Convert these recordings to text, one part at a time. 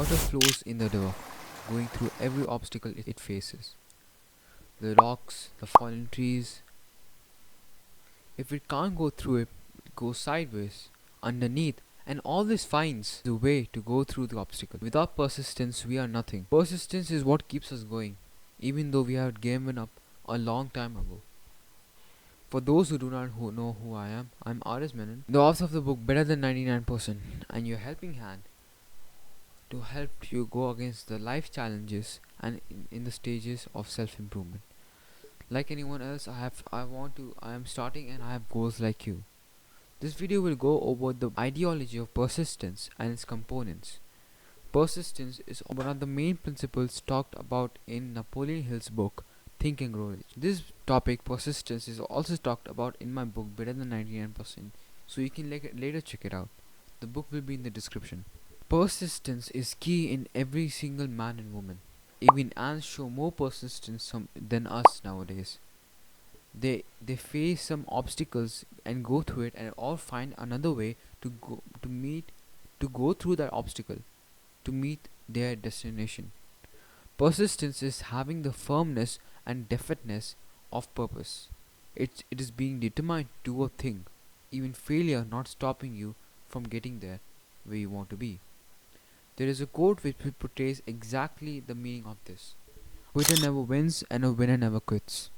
Water flows in the river, going through every obstacle it faces. The rocks, the fallen trees. If it can't go through it, it goes sideways, underneath, and always finds the way to go through the obstacle. Without persistence, we are nothing. Persistence is what keeps us going, even though we have given up a long time ago. For those who do not know who I am, I'm Aris Menon, the author of the book Better Than 99%, and your helping hand to help you go against the life challenges and in the stages of self-improvement. Like anyone else, I am starting and I have goals like you. This video will go over the ideology of persistence and its components. Persistence is one of the main principles talked about in Napoleon Hill's book Think and Grow Rich. This topic, persistence, is also talked about in my book Better Than 99%, so you can later check it out. The book will be in the description. Persistence is key in every single man and woman. Even ants show more persistence than us nowadays. They face some obstacles and go through it, and all find another way to go through that obstacle to meet their destination. Persistence is having the firmness and definiteness of purpose. It is being determined to do a thing, even failure not stopping you from getting there where you want to be. There is a quote which portrays exactly the meaning of this. A quitter never wins and a winner never quits.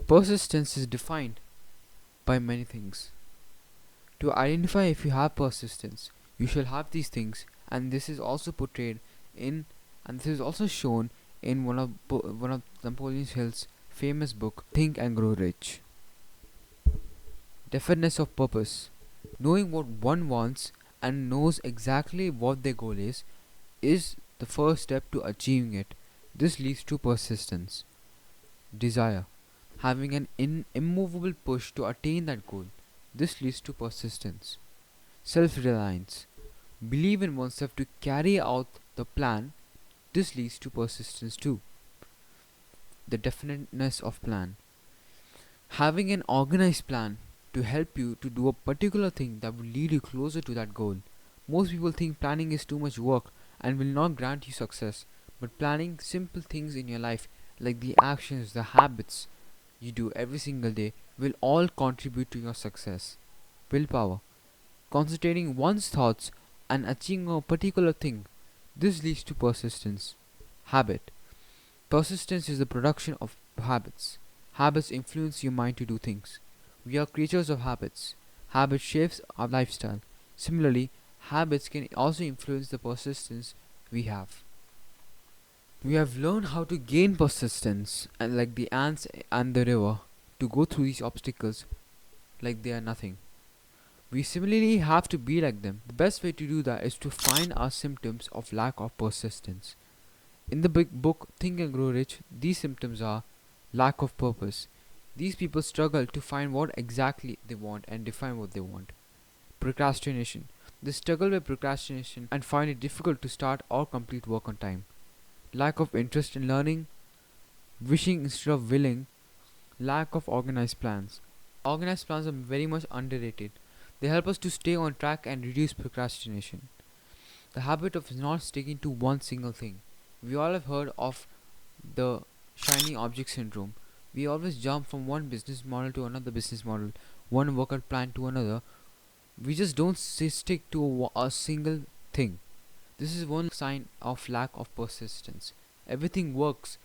Persistence is defined by many things. To identify if you have persistence, you shall have these things, and this is also portrayed in, and this is also shown in one of Napoleon Hill's famous book, Think and Grow Rich. Definiteness of purpose. Knowing what one wants and knows exactly what their goal is the first step to achieving it. This leads to persistence. Desire. Having an immovable push to attain that goal. This leads to persistence. Self-reliance. Believe in oneself to carry out the plan. This leads to persistence too. The definiteness of plan. Having an organized plan to help you to do a particular thing that will lead you closer to that goal. Most people think planning is too much work and will not grant you success, but planning simple things in your life, like the actions, the habits you do every single day, will all contribute to your success. Willpower. Concentrating one's thoughts and achieving a particular thing. This leads to persistence. Habit. Persistence is the production of habits. Habits influence your mind to do things. We are creatures of habits. Habit shapes our lifestyle. Similarly, habits can also influence the persistence we have. We have learned how to gain persistence, and like the ants and the river, to go through these obstacles like they are nothing. We similarly have to be like them. The best way to do that is to find our symptoms of lack of persistence. In the big book Think and Grow Rich, these symptoms are lack of purpose. These people struggle to find what exactly they want and define what they want. Procrastination. They struggle with procrastination and find it difficult to start or complete work on time. Lack of interest in learning. Wishing instead of willing. Lack of organized plans. Organized plans are very much underrated. They help us to stay on track and reduce procrastination. The habit of not sticking to one single thing. We all have heard of the shiny object syndrome. We always jump from one business model to another business model, one workout plan to another. We just don't stick to a single thing. This is one sign of lack of persistence. Everything works.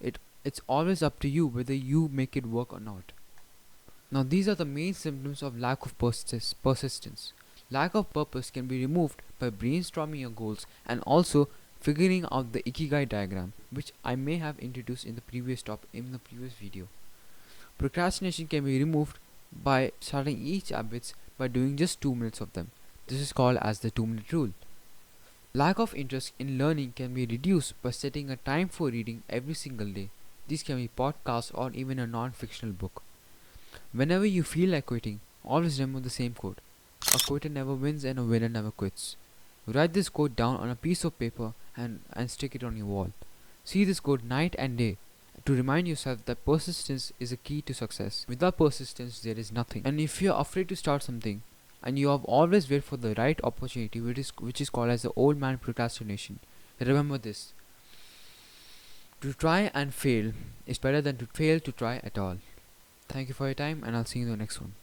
It's always up to you whether you make it work or not. Now these are the main symptoms of lack of persistence. Lack of purpose can be removed by brainstorming your goals and also figuring out the Ikigai diagram, which I may have introduced in the previous video. Procrastination can be removed by starting each habits by doing just 2 minutes of them. This is called as the 2-minute rule. Lack of interest in learning can be reduced by setting a time for reading every single day. These can be podcasts or even a non-fictional book. Whenever you feel like quitting, always remember the same quote. A quitter never wins and a winner never quits. Write this quote down on a piece of paper and stick it on your wall. See this quote night and day to remind yourself that persistence is a key to success. Without persistence, there is nothing. And if you're afraid to start something, and you have always wait for the right opportunity, which is called as the old man procrastination. Remember this: to try and fail is better than to fail to try at all. Thank you for your time, and I'll see you in the next one.